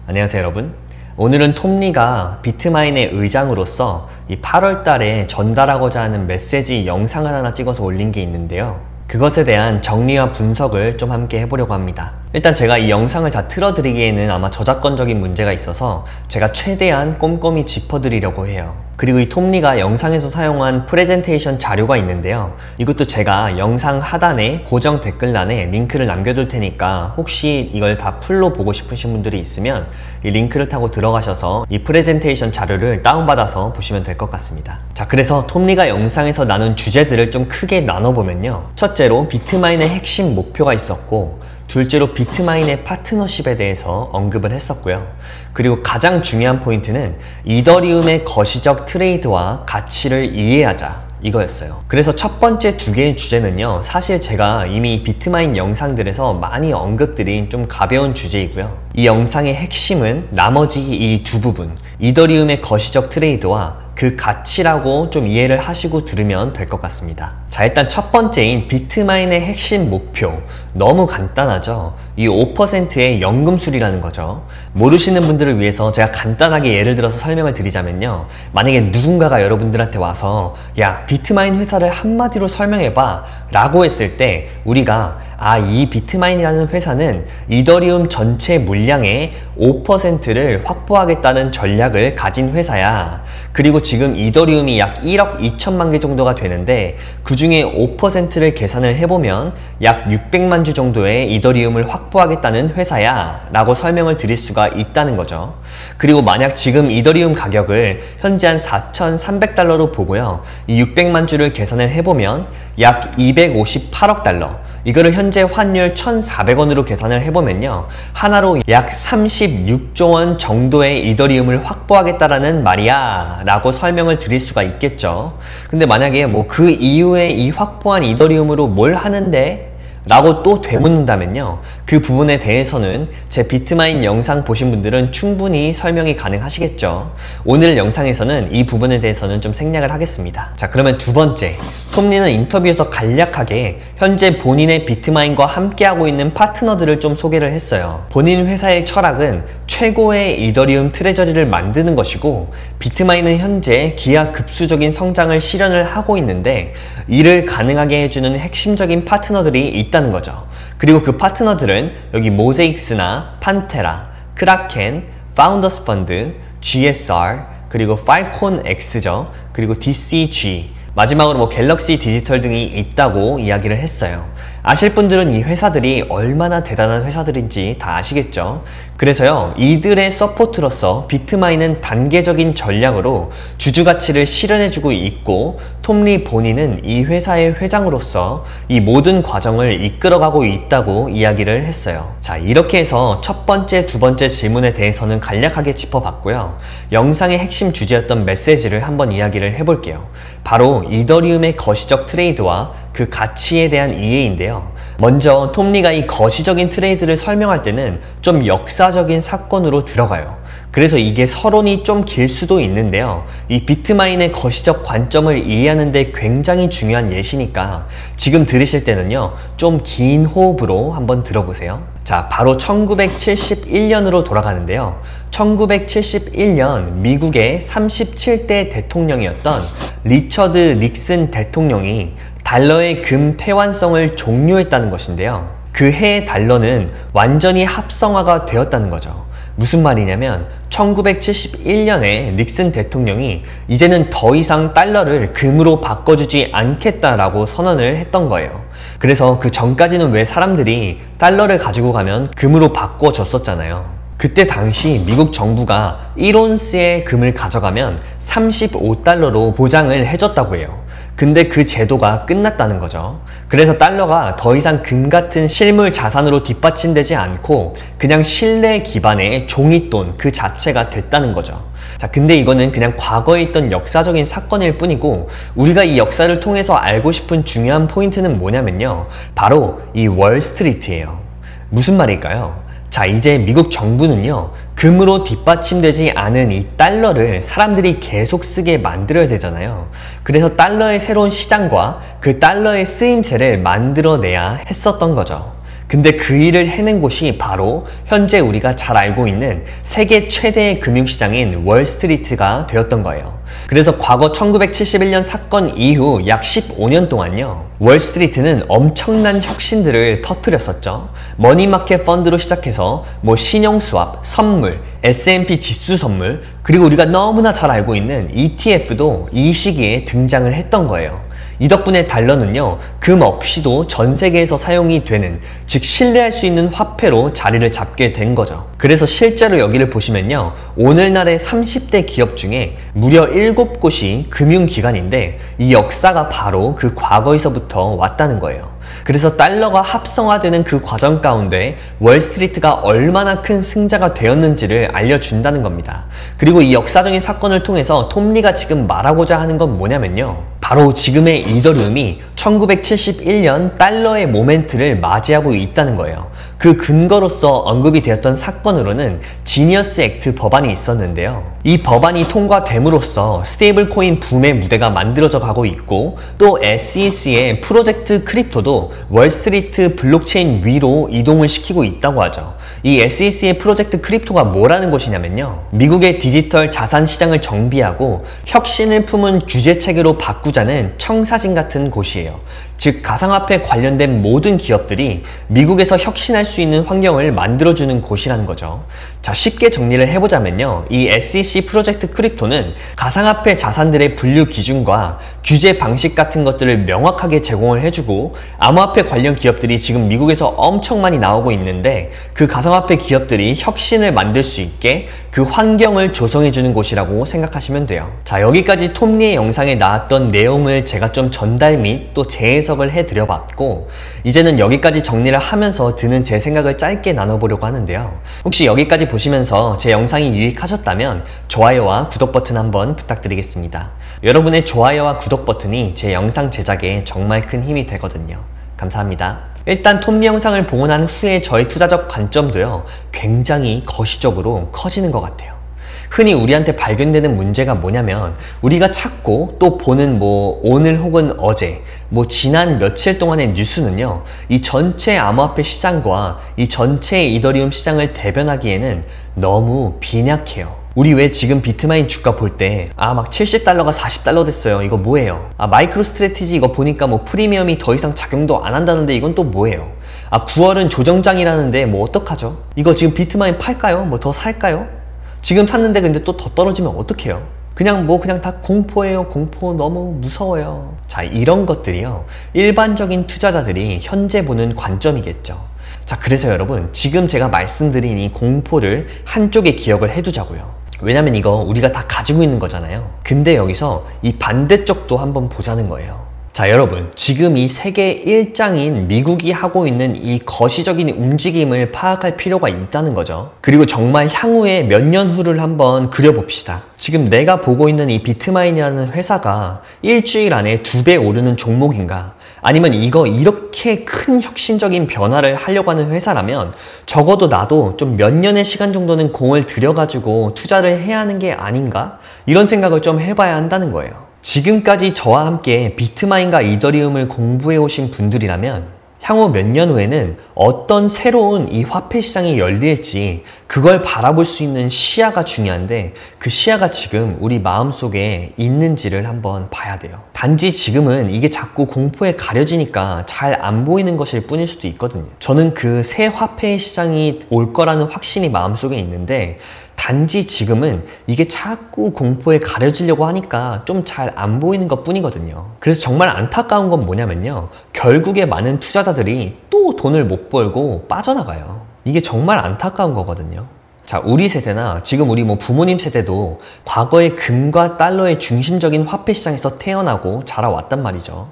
안녕하세요 여러분. 오늘은 톰리가 비트마인의 의장으로서 이 8월 달에 전달하고자 하는 메시지 영상을 하나 찍어서 올린 게 있는데요. 그것에 대한 정리와 분석을 좀 함께 해보려고 합니다. 일단 제가 이 영상을 다 틀어드리기에는 아마 저작권적인 문제가 있어서 제가 최대한 꼼꼼히 짚어드리려고 해요. 그리고 이 톰리가 영상에서 사용한 프레젠테이션 자료가 있는데요. 이것도 제가 영상 하단에 고정 댓글란에 링크를 남겨둘 테니까 혹시 이걸 다 풀로 보고 싶으신 분들이 있으면 이 링크를 타고 들어가셔서 이 프레젠테이션 자료를 다운받아서 보시면 될 것 같습니다. 자, 그래서 톰리가 영상에서 나눈 주제들을 좀 크게 나눠보면요. 첫째로 비트마인의 핵심 목표가 있었고, 둘째로 비트마인의 파트너십에 대해서 언급을 했었고요. 그리고 가장 중요한 포인트는 이더리움의 거시적 트레이드와 가치를 이해하자, 이거였어요. 그래서 첫 번째 두 개의 주제는요, 사실 제가 이미 비트마인 영상들에서 많이 언급드린 좀 가벼운 주제이고요. 이 영상의 핵심은 나머지 이 두 부분, 이더리움의 거시적 트레이드와 그 가치라고 좀 이해를 하시고 들으면 될 것 같습니다. 자, 일단 첫 번째인 비트마인의 핵심 목표, 너무 간단하죠? 이 5%의 연금술이라는 거죠. 모르시는 분들을 위해서 제가 간단하게 예를 들어서 설명을 드리자면요, 만약에 누군가가 여러분들한테 와서 야, 비트마인 회사를 한마디로 설명해봐 라고 했을 때 우리가 이 비트마인이라는 회사는 이더리움 전체 물량의 5%를 확보하겠다는 전략을 가진 회사야. 그리고 지금 이더리움이 약 1억 2천만 개 정도가 되는데 그 중에 5%를 계산을 해보면 약 600만 주 정도의 이더리움을 확보하겠다는 회사야 라고 설명을 드릴 수가 있다는 거죠. 그리고 만약 지금 이더리움 가격을 현재 한 4,300달러로 보고요, 이 600만 주를 계산을 해보면 약 258억 달러, 이거를 현재 환율 1,400원으로 계산을 해보면요, 하나로 약 36조 원 정도의 이더리움을 확보하겠다라는 말이야 라고 설명을 드릴 수가 있겠죠. 근데 만약에 그 이후에 이 확보한 이더리움으로 뭘 하는데? 라고 또 되묻는다면요, 그 부분에 대해서는 제 비트마인 영상 보신 분들은 충분히 설명이 가능하시겠죠. 오늘 영상에서는 이 부분에 대해서는 좀 생략을 하겠습니다. 자, 그러면 두 번째, 톰리는 인터뷰에서 간략하게 현재 본인의 비트마인과 함께하고 있는 파트너들을 좀 소개를 했어요. 본인 회사의 철학은 최고의 이더리움 트레저리를 만드는 것이고, 비트마인은 현재 기하급수적인 성장을 실현을 하고 있는데 이를 가능하게 해주는 핵심적인 파트너들이 있다는 거죠. 그리고 그 파트너들은 여기 모제익스나 판테라, 크라켄, 파운더스 펀드, GSR, 그리고 팔콘 X죠. 그리고 DCG, 마지막으로 갤럭시 디지털 등이 있다고 이야기를 했어요. 아실 분들은 이 회사들이 얼마나 대단한 회사들인지 다 아시겠죠? 그래서요, 이들의 서포트로서 비트마인은 단계적인 전략으로 주주가치를 실현해주고 있고, 톰리 본인은 이 회사의 회장으로서 이 모든 과정을 이끌어가고 있다고 이야기를 했어요. 자, 이렇게 해서 첫 번째, 두 번째 질문에 대해서는 간략하게 짚어봤고요. 영상의 핵심 주제였던 메시지를 한번 이야기를 해볼게요. 바로 이더리움의 거시적 트레이드와 그 가치에 대한 이해인데요. 먼저 톰리가 이 거시적인 트레이드를 설명할 때는 좀 역사적인 사건으로 들어가요. 그래서 이게 서론이 좀 길 수도 있는데요, 이 비트마인의 거시적 관점을 이해하는 데 굉장히 중요한 예시니까 지금 들으실 때는요, 좀 긴 호흡으로 한번 들어보세요. 자, 바로 1971년으로 돌아가는데요. 1971년 미국의 37대 대통령이었던 리처드 닉슨 대통령이 달러의 금태환성을 종료했다는 것인데요. 그 해의 달러는 완전히 합성화가 되었다는 거죠. 무슨 말이냐면 1971년에 닉슨 대통령이 이제는 더 이상 달러를 금으로 바꿔주지 않겠다라고 선언을 했던 거예요. 그래서 그 전까지는 왜 사람들이 달러를 가지고 가면 금으로 바꿔줬었잖아요. 그때 당시 미국 정부가 1온스의 금을 가져가면 35달러로 보장을 해줬다고 해요. 근데 그 제도가 끝났다는 거죠. 그래서 달러가 더 이상 금 같은 실물 자산으로 뒷받침되지 않고 그냥 신뢰 기반의 종이돈 그 자체가 됐다는 거죠. 자, 근데 이거는 그냥 과거에 있던 역사적인 사건일 뿐이고, 우리가 이 역사를 통해서 알고 싶은 중요한 포인트는 뭐냐면요, 바로 이 월스트리트예요. 무슨 말일까요? 자, 이제 미국 정부는요, 금으로 뒷받침되지 않은 이 달러를 사람들이 계속 쓰게 만들어야 되잖아요. 그래서 달러의 새로운 시장과 그 달러의 쓰임새를 만들어내야 했었던 거죠. 근데 그 일을 해낸 곳이 바로 현재 우리가 잘 알고 있는 세계 최대의 금융시장인 월스트리트가 되었던 거예요. 그래서 과거 1971년 사건 이후 약 15년 동안요, 월스트리트는 엄청난 혁신들을 터뜨렸었죠. 머니마켓 펀드로 시작해서 신용 스왑, 선물, S&P 지수 선물, 그리고 우리가 너무나 잘 알고 있는 ETF도 이 시기에 등장을 했던 거예요. 이 덕분에 달러는요, 금 없이도 전 세계에서 사용이 되는, 즉 신뢰할 수 있는 화폐로 자리를 잡게 된 거죠. 그래서 실제로 여기를 보시면요, 오늘날의 30대 기업 중에 무려 7곳이 금융기관인데 이 역사가 바로 그 과거에서부터 왔다는 거예요. 그래서 달러가 합성화되는 그 과정 가운데 월스트리트가 얼마나 큰 승자가 되었는지를 알려준다는 겁니다. 그리고 이 역사적인 사건을 통해서 톰리가 지금 말하고자 하는 건 뭐냐면요, 바로 지금의 이더리움이 1971년 달러의 모멘트를 맞이하고 있다는 거예요. 그 근거로서 언급이 되었던 사건으로는 지니어스 액트 법안이 있었는데요. 이 법안이 통과됨으로써 스테이블 코인 붐의 무대가 만들어져 가고 있고, 또 SEC의 프로젝트 크립토도 월스트리트 블록체인 위로 이동을 시키고 있다고 하죠. 이 SEC의 프로젝트 크립토가 뭐라는 곳이냐면요, 미국의 디지털 자산 시장을 정비하고 혁신을 품은 규제 체계로 바꾸자는 청사진 같은 곳이에요. 즉 가상화폐 관련된 모든 기업들이 미국에서 혁신할 수 있는 환경을 만들어주는 곳이라는 거죠. 자, 쉽게 정리를 해보자면요, 이 SEC 프로젝트 크립토는 가상화폐 자산들의 분류 기준과 규제 방식 같은 것들을 명확하게 제공을 해주고, 암호화폐 관련 기업들이 지금 미국에서 엄청 많이 나오고 있는데 그 가상화폐 기업들이 혁신을 만들 수 있게 그 환경을 조성해주는 곳이라고 생각하시면 돼요. 자, 여기까지 톰리의 영상에 나왔던 내용을 제가 좀 전달 및 또 재해석을 해드려봤고, 이제는 여기까지 정리를 하면서 드는 제 생각을 짧게 나눠보려고 하는데요. 혹시 여기까지 보시면서 제 영상이 유익하셨다면 좋아요와 구독 버튼 한번 부탁드리겠습니다. 여러분의 좋아요와 구독 버튼이 제 영상 제작에 정말 큰 힘이 되거든요. 감사합니다. 일단 톰리 영상을 보고 난 후에 저의 투자적 관점도요, 굉장히 거시적으로 커지는 것 같아요. 흔히 우리한테 발견되는 문제가 뭐냐면, 우리가 찾고 또 보는 오늘 혹은 어제, 지난 며칠 동안의 뉴스는요, 이 전체 암호화폐 시장과 이 전체 이더리움 시장을 대변하기에는 너무 빈약해요. 우리 왜 지금 비트마인 주가 볼 때 막 70달러가 40달러 됐어요, 이거 뭐예요? 마이크로 스트래티지 이거 보니까 프리미엄이 더 이상 작용도 안 한다는데 이건 또 뭐예요? 9월은 조정장이라는데 어떡하죠? 이거 지금 비트마인 팔까요? 더 살까요? 지금 샀는데 근데 또 더 떨어지면 어떡해요? 그냥 다 공포예요. 공포, 너무 무서워요. 자, 이런 것들이요, 일반적인 투자자들이 현재 보는 관점이겠죠. 자, 그래서 여러분, 지금 제가 말씀드린 이 공포를 한쪽에 기억을 해두자고요. 왜냐면 이거 우리가 다 가지고 있는 거잖아요. 근데 여기서 이 반대쪽도 한번 보자는 거예요. 자, 여러분, 지금 이 세계 1장인 미국이 하고 있는 이 거시적인 움직임을 파악할 필요가 있다는 거죠. 그리고 정말 향후에 몇 년 후를 한번 그려봅시다. 지금 내가 보고 있는 이 비트마인이라는 회사가 일주일 안에 2배 오르는 종목인가? 아니면 이거 이렇게 큰 혁신적인 변화를 하려고 하는 회사라면 적어도 나도 좀 몇 년의 시간 정도는 공을 들여가지고 투자를 해야 하는 게 아닌가? 이런 생각을 좀 해봐야 한다는 거예요. 지금까지 저와 함께 비트마인과 이더리움을 공부해 오신 분들이라면 향후 몇 년 후에는 어떤 새로운 이 화폐 시장이 열릴지 그걸 바라볼 수 있는 시야가 중요한데, 그 시야가 지금 우리 마음속에 있는지를 한번 봐야 돼요. 단지 지금은 이게 자꾸 공포에 가려지니까 잘 안 보이는 것일 뿐일 수도 있거든요. 저는 그 새 화폐 시장이 올 거라는 확신이 마음속에 있는데, 단지 지금은 이게 자꾸 공포에 가려지려고 하니까 좀 잘 안 보이는 것 뿐이거든요. 그래서 정말 안타까운 건 뭐냐면요, 결국에 많은 투자자들이 또 돈을 못 벌고 빠져나가요. 이게 정말 안타까운 거거든요. 자, 우리 세대나 지금 우리 부모님 세대도 과거의 금과 달러의 중심적인 화폐 시장에서 태어나고 자라왔단 말이죠.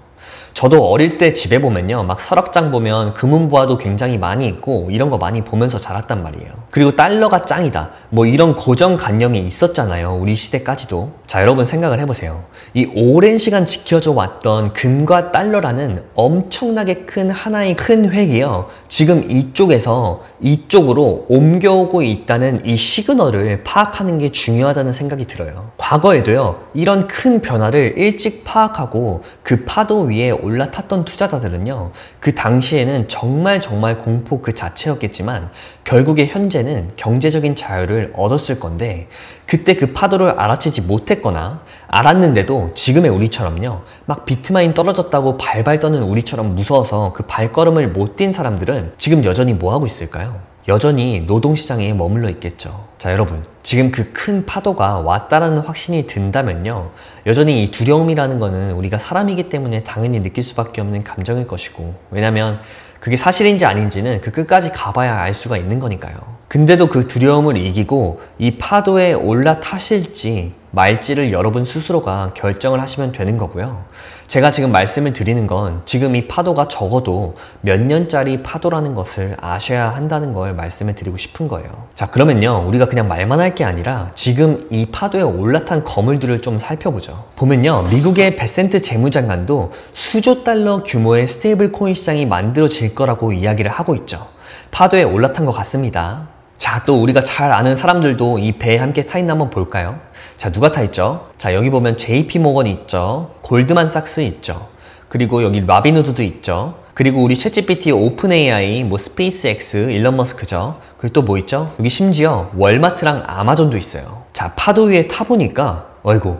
저도 어릴 때 집에 보면요, 서랍장 보면 금은보화도 굉장히 많이 있고 이런 거 많이 보면서 자랐단 말이에요. 그리고 달러가 짱이다, 이런 고정관념이 있었잖아요, 우리 시대까지도. 자, 여러분 생각을 해보세요. 이 오랜 시간 지켜져 왔던 금과 달러라는 엄청나게 큰 하나의 큰 획이요, 지금 이쪽에서 이쪽으로 옮겨오고 있다는 이 시그널을 파악하는 게 중요하다는 생각이 들어요. 과거에도요, 이런 큰 변화를 일찍 파악하고 그 파도 위에 올라탔던 투자자들은요, 그 당시에는 정말 공포 그 자체였겠지만 결국에 현재는 경제적인 자유를 얻었을 건데, 그때 그 파도를 알아채지 못했거나 알았는데도 지금의 우리처럼요, 막 비트마인 떨어졌다고 발발 떠는 우리처럼 무서워서 그 발걸음을 못 뛴 사람들은 지금 여전히 뭐 하고 있을까요? 여전히 노동시장에 머물러 있겠죠. 자, 여러분, 지금 그 큰 파도가 왔다라는 확신이 든다면요, 여전히 이 두려움이라는 거는 우리가 사람이기 때문에 당연히 느낄 수밖에 없는 감정일 것이고, 왜냐면 그게 사실인지 아닌지는 그 끝까지 가봐야 알 수가 있는 거니까요. 근데도 그 두려움을 이기고 이 파도에 올라타실지 말지를 여러분 스스로가 결정을 하시면 되는 거고요. 제가 지금 말씀을 드리는 건 지금 이 파도가 적어도 몇 년짜리 파도라는 것을 아셔야 한다는 걸 말씀을 드리고 싶은 거예요. 자, 그러면요, 우리가 그냥 말만 할 게 아니라 지금 이 파도에 올라탄 거물들을 좀 살펴보죠. 보면요, 미국의 베센트 재무장관도 수조 달러 규모의 스테이블 코인 시장이 만들어질 거라고 이야기를 하고 있죠. 파도에 올라탄 것 같습니다. 자, 또 우리가 잘 아는 사람들도 이 배에 함께 타있나 한번 볼까요? 자, 누가 타있죠? 자, 여기 보면 JP모건이 있죠. 골드만삭스 있죠. 그리고 여기 라빈후드도 있죠. 그리고 우리 챗GPT, 오픈AI, 뭐 스페이스X, 일론 머스크죠. 그리고 또 뭐 있죠? 여기 심지어 월마트랑 아마존도 있어요. 자, 파도 위에 타보니까 어이구,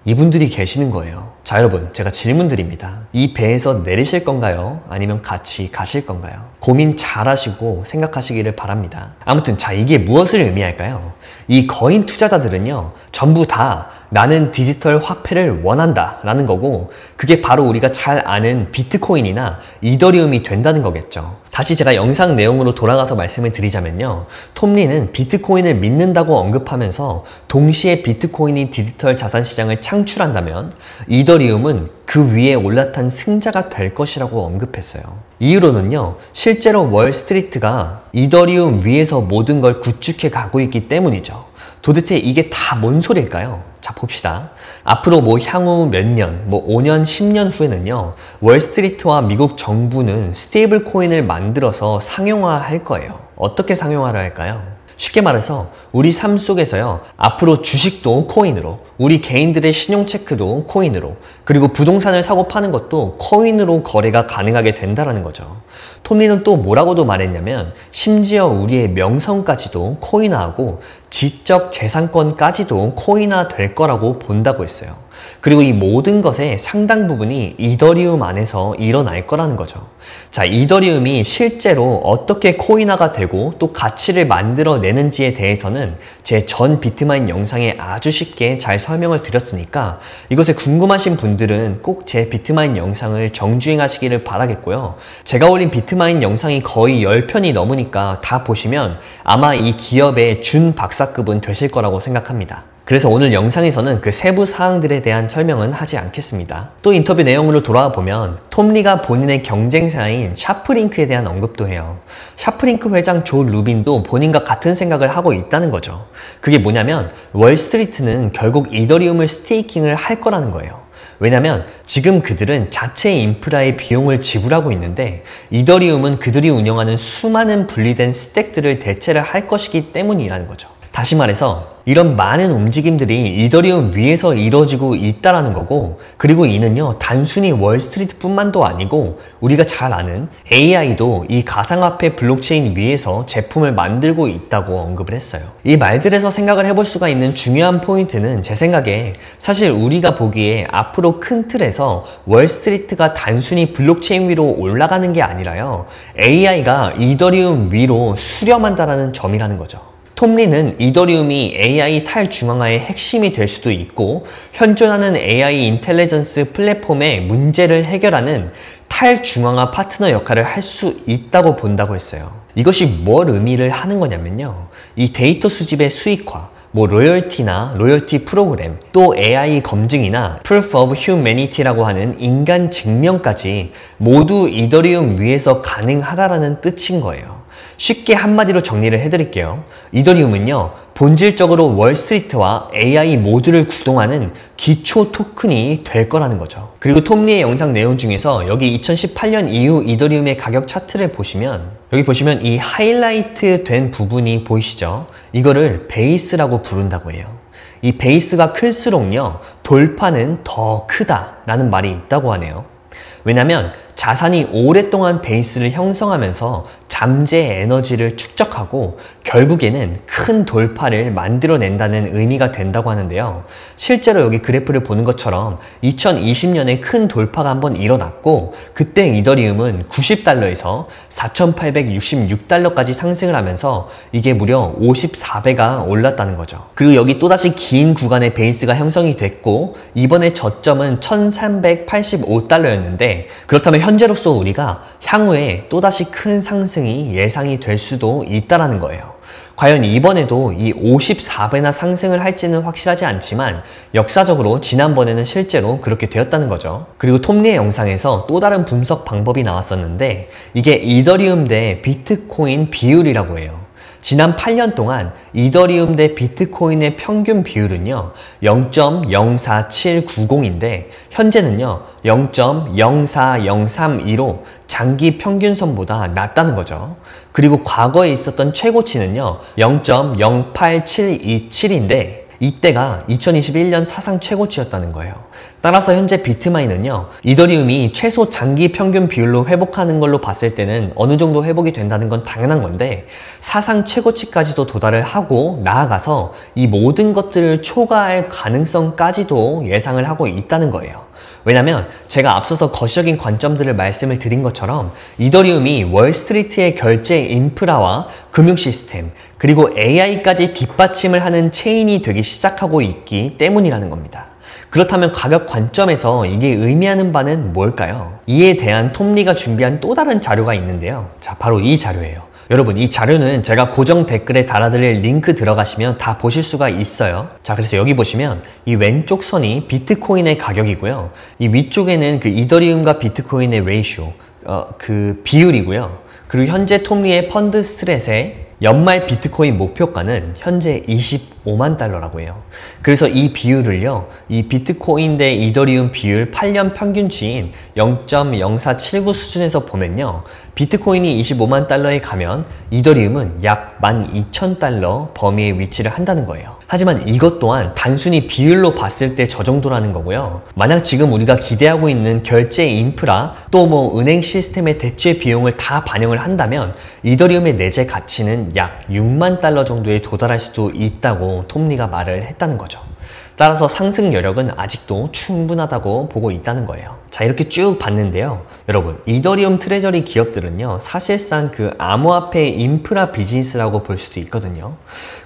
이분들이 계시는 거예요. 자, 여러분, 제가 질문 드립니다. 이 배에서 내리실 건가요? 아니면 같이 가실 건가요? 고민 잘 하시고 생각하시기를 바랍니다. 아무튼 자, 이게 무엇을 의미할까요? 이 거인 투자자들은요, 전부 다 나는 디지털 화폐를 원한다 라는 거고, 그게 바로 우리가 잘 아는 비트코인이나 이더리움이 된다는 거겠죠. 다시 제가 영상 내용으로 돌아가서 말씀을 드리자면요, 톰리는 비트코인을 믿는다고 언급하면서 동시에 비트코인이 디지털 자산 시장을 창출한다면 이더리움은 그 위에 올라탄 승자가 될 것이라고 언급했어요. 이유로는요, 실제로 월스트리트가 이더리움 위에서 모든 걸 구축해 가고 있기 때문이죠. 도대체 이게 다 뭔 소리일까요? 자, 봅시다. 앞으로 뭐 향후 몇 년, 뭐 5년, 10년 후에는요, 월스트리트와 미국 정부는 스테이블 코인을 만들어서 상용화할 거예요. 어떻게 상용화를 할까요? 쉽게 말해서 우리 삶 속에서요, 앞으로 주식도 코인으로, 우리 개인들의 신용체크도 코인으로, 그리고 부동산을 사고 파는 것도 코인으로 거래가 가능하게 된다는 거죠. 톰리는 또 뭐라고도 말했냐면, 심지어 우리의 명성까지도 코인화하고 지적 재산권까지도 코인화 될 거라고 본다고 했어요. 그리고 이 모든 것의 상당 부분이 이더리움 안에서 일어날 거라는 거죠. 자, 이더리움이 실제로 어떻게 코인화가 되고 또 가치를 만들어내는지에 대해서는 제 전 비트마인 영상에 아주 쉽게 잘 설명을 드렸으니까 이것에 궁금하신 분들은 꼭 제 비트마인 영상을 정주행하시기를 바라겠고요. 제가 올린 비트마인 영상이 거의 10편이 넘으니까 다 보시면 아마 이 기업의 준 박사급은 되실 거라고 생각합니다. 그래서 오늘 영상에서는 그 세부 사항들에 대한 설명은 하지 않겠습니다. 또 인터뷰 내용으로 돌아와 보면 톰리가 본인의 경쟁사인 샤프링크에 대한 언급도 해요. 샤프링크 회장 조 루빈도 본인과 같은 생각을 하고 있다는 거죠. 그게 뭐냐면 월스트리트는 결국 이더리움을 스테이킹을 할 거라는 거예요. 왜냐면 지금 그들은 자체 인프라의 비용을 지불하고 있는데 이더리움은 그들이 운영하는 수많은 분리된 스택들을 대체를 할 것이기 때문이라는 거죠. 다시 말해서 이런 많은 움직임들이 이더리움 위에서 이루어지고 있다라는 거고, 그리고 이는요, 단순히 월스트리트 뿐만도 아니고 우리가 잘 아는 AI도 이 가상화폐 블록체인 위에서 제품을 만들고 있다고 언급을 했어요. 이 말들에서 생각을 해볼 수가 있는 중요한 포인트는 제 생각에 사실 우리가 보기에 앞으로 큰 틀에서 월스트리트가 단순히 블록체인 위로 올라가는 게 아니라요, AI가 이더리움 위로 수렴한다라는 점이라는 거죠. 톰리는 이더리움이 AI 탈중앙화의 핵심이 될 수도 있고 현존하는 AI 인텔리전스 플랫폼의 문제를 해결하는 탈중앙화 파트너 역할을 할 수 있다고 본다고 했어요. 이것이 뭘 의미를 하는 거냐면요, 이 데이터 수집의 수익화, 뭐 로열티나 로열티 프로그램, 또 AI 검증이나 Proof of Humanity라고 하는 인간 증명까지 모두 이더리움 위에서 가능하다라는 뜻인 거예요. 쉽게 한마디로 정리를 해드릴게요. 이더리움은요, 본질적으로 월스트리트와 AI 모두를 구동하는 기초 토큰이 될 거라는 거죠. 그리고 톰리의 영상 내용 중에서 여기 2018년 이후 이더리움의 가격 차트를 보시면, 여기 보시면 이 하이라이트 된 부분이 보이시죠? 이거를 베이스라고 부른다고 해요. 이 베이스가 클수록요, 돌파는 더 크다라는 말이 있다고 하네요. 왜냐면 자산이 오랫동안 베이스를 형성하면서 잠재 에너지를 축적하고 결국에는 큰 돌파를 만들어낸다는 의미가 된다고 하는데요. 실제로 여기 그래프를 보는 것처럼 2020년에 큰 돌파가 한번 일어났고 그때 이더리움은 90달러에서 4,866달러까지 상승을 하면서 이게 무려 54배가 올랐다는 거죠. 그리고 여기 또다시 긴 구간의 베이스가 형성이 됐고 이번에 저점은 1,385달러였는데 그렇다면 현재로서 우리가 향후에 또다시 큰 상승이 예상이 될 수도 있다는 거예요. 과연 이번에도 이 54배나 상승을 할지는 확실하지 않지만 역사적으로 지난번에는 실제로 그렇게 되었다는 거죠. 그리고 톰리의 영상에서 또 다른 분석 방법이 나왔었는데 이게 이더리움 대 비트코인 비율이라고 해요. 지난 8년 동안 이더리움 대 비트코인의 평균 비율은요 0.04790인데 현재는요 0.04032로 장기 평균선보다 낮다는 거죠. 그리고 과거에 있었던 최고치는요 0.08727인데 이때가 2021년 사상 최고치였다는 거예요. 따라서 현재 비트마인은요 이더리움이 최소 장기 평균 비율로 회복하는 걸로 봤을 때는 어느 정도 회복이 된다는 건 당연한 건데 사상 최고치까지도 도달을 하고 나아가서 이 모든 것들을 초과할 가능성까지도 예상을 하고 있다는 거예요. 왜냐면 제가 앞서서 거시적인 관점들을 말씀을 드린 것처럼 이더리움이 월스트리트의 결제 인프라와 금융 시스템 그리고 AI까지 뒷받침을 하는 체인이 되기 시작하고 있기 때문이라는 겁니다. 그렇다면 가격 관점에서 이게 의미하는 바는 뭘까요? 이에 대한 톰리가 준비한 또 다른 자료가 있는데요. 자, 바로 이 자료예요. 여러분 이 자료는 제가 고정 댓글에 달아드릴 링크 들어가시면 다 보실 수가 있어요. 자, 그래서 여기 보시면 이 왼쪽 선이 비트코인의 가격이고요. 이 위쪽에는 그 이더리움과 비트코인의 레이쇼, 그 비율이고요. 그리고 현재 톰리의 펀드 스트랫의 연말 비트코인 목표가는 현재 25만 달러라고 해요. 그래서 이 비율을요, 이 비트코인 대 이더리움 비율 8년 평균치인 0.0479 수준에서 보면요, 비트코인이 25만 달러에 가면 이더리움은 약 12,000달러 범위에 위치를 한다는 거예요. 하지만 이것 또한 단순히 비율로 봤을 때 저 정도라는 거고요. 만약 지금 우리가 기대하고 있는 결제 인프라 또 뭐 은행 시스템의 대체 비용을 다 반영을 한다면 이더리움의 내재 가치는 약 6만 달러 정도에 도달할 수도 있다고 톰리가 말을 했다는 거죠. 따라서 상승 여력은 아직도 충분하다고 보고 있다는 거예요. 자, 이렇게 쭉 봤는데요. 여러분, 이더리움 트레저리 기업들은요, 사실상 그 암호화폐 인프라 비즈니스라고 볼 수도 있거든요.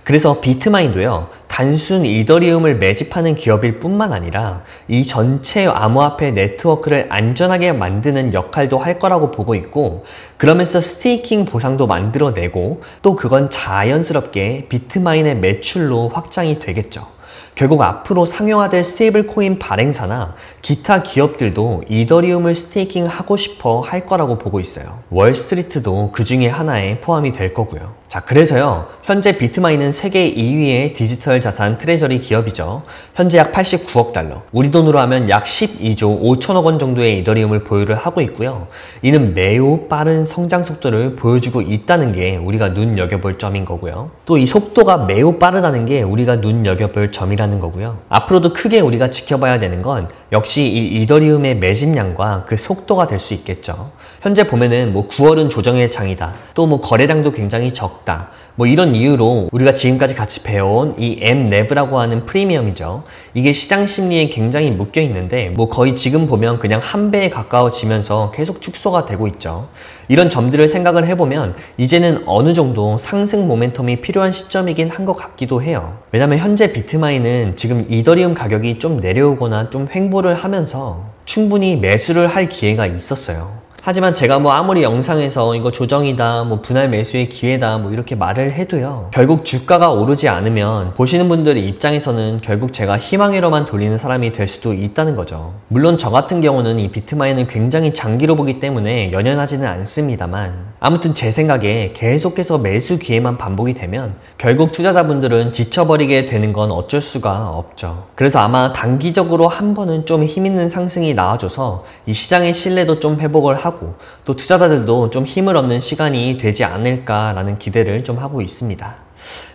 그래서 비트마인도요, 단순 이더리움을 매집하는 기업일 뿐만 아니라 이 전체 암호화폐 네트워크를 안전하게 만드는 역할도 할 거라고 보고 있고, 그러면서 스테이킹 보상도 만들어내고 또 그건 자연스럽게 비트마인의 매출로 확장이 되겠죠. 결국 앞으로 상용화될 스테이블 코인 발행사나 기타 기업들도 이더리움을 스테이킹 하고 싶어 할 거라고 보고 있어요. 월스트리트도 그 중에 하나에 포함이 될 거고요. 자, 그래서요, 현재 비트마인은 세계 2위의 디지털 자산 트레저리 기업이죠. 현재 약 89억 달러, 우리 돈으로 하면 약 12조 5천억 원 정도의 이더리움을 보유를 하고 있고요. 이는 매우 빠른 성장 속도를 보여주고 있다는 게 우리가 눈여겨볼 점인 거고요. 또 이 속도가 매우 빠르다는 게 우리가 눈여겨볼 점이라는 거고요. 앞으로도 크게 우리가 지켜봐야 되는 건 역시 이 이더리움의 매집량과 그 속도가 될 수 있겠죠. 현재 보면은 뭐 9월은 조정의 장이다, 또 뭐 거래량도 굉장히 적다, 뭐 이런 이유로 우리가 지금까지 같이 배워온 이 MNAV라고 하는 프리미엄이죠. 이게 시장 심리에 굉장히 묶여 있는데 뭐 거의 지금 보면 그냥 한 배에 가까워지면서 계속 축소가 되고 있죠. 이런 점들을 생각을 해보면 이제는 어느 정도 상승 모멘텀이 필요한 시점이긴 한 것 같기도 해요. 왜냐면 현재 비트마인은 지금 이더리움 가격이 좀 내려오거나 좀 횡보를 하면서 충분히 매수를 할 기회가 있었어요. 하지만 제가 뭐 아무리 영상에서 이거 조정이다, 뭐 분할 매수의 기회다, 뭐 이렇게 말을 해도요, 결국 주가가 오르지 않으면 보시는 분들의 입장에서는 결국 제가 희망회로만 돌리는 사람이 될 수도 있다는 거죠. 물론 저 같은 경우는 이 비트마인은 굉장히 장기로 보기 때문에 연연하지는 않습니다만, 아무튼 제 생각에 계속해서 매수 기회만 반복이 되면 결국 투자자분들은 지쳐버리게 되는 건 어쩔 수가 없죠. 그래서 아마 단기적으로 한 번은 좀 힘있는 상승이 나와줘서 이 시장의 신뢰도 좀 회복을 하고 또 투자자들도 좀 힘을 얻는 시간이 되지 않을까라는 기대를 좀 하고 있습니다.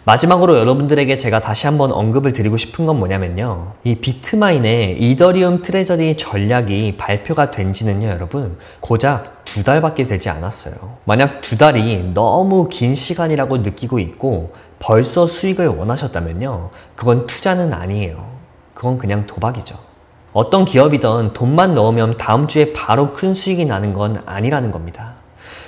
마지막으로 여러분들에게 제가 다시 한번 언급을 드리고 싶은 건 뭐냐면요. 이 비트마인의 이더리움 트레저리 전략이 발표가 된 지는요, 여러분, 고작 2달밖에 되지 않았어요. 만약 2달이 너무 긴 시간이라고 느끼고 있고 벌써 수익을 원하셨다면요, 그건 투자는 아니에요. 그건 그냥 도박이죠. 어떤 기업이든 돈만 넣으면 다음 주에 바로 큰 수익이 나는 건 아니라는 겁니다.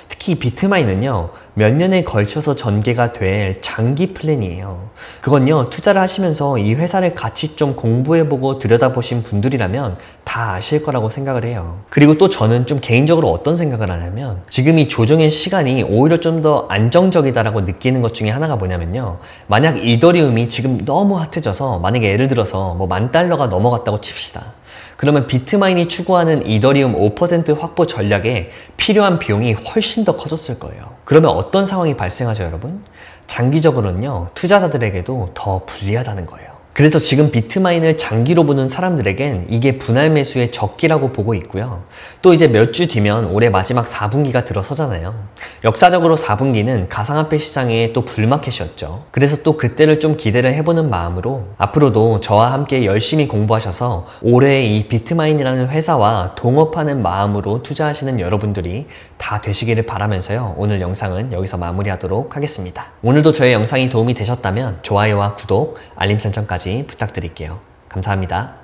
특히 비트마인은요, 몇 년에 걸쳐서 전개가 될 장기 플랜이에요. 그건요, 투자를 하시면서 이 회사를 같이 좀 공부해보고 들여다보신 분들이라면 다 아실 거라고 생각을 해요. 그리고 또 저는 좀 개인적으로 어떤 생각을 하냐면, 지금 이 조정의 시간이 오히려 좀 더 안정적이다라고 느끼는 것 중에 하나가 뭐냐면요, 만약 이더리움이 지금 너무 핫해져서 만약에 예를 들어서 뭐 $10,000가 넘어갔다고 칩시다. 그러면 비트마인이 추구하는 이더리움 5% 확보 전략에 필요한 비용이 훨씬 더 커졌을 거예요. 그러면 어떤 상황이 발생하죠, 여러분? 장기적으로는요, 투자자들에게도 더 불리하다는 거예요. 그래서 지금 비트마인을 장기로 보는 사람들에겐 이게 분할 매수의 적기라고 보고 있고요. 또 이제 몇 주 뒤면 올해 마지막 4분기가 들어서잖아요. 역사적으로 4분기는 가상화폐 시장의 또 불마켓이었죠. 그래서 또 그때를 좀 기대를 해보는 마음으로 앞으로도 저와 함께 열심히 공부하셔서 올해 이 비트마인이라는 회사와 동업하는 마음으로 투자하시는 여러분들이 다 되시기를 바라면서요, 오늘 영상은 여기서 마무리하도록 하겠습니다. 오늘도 저의 영상이 도움이 되셨다면 좋아요와 구독, 알림 설정까지 부탁드릴게요. 감사합니다.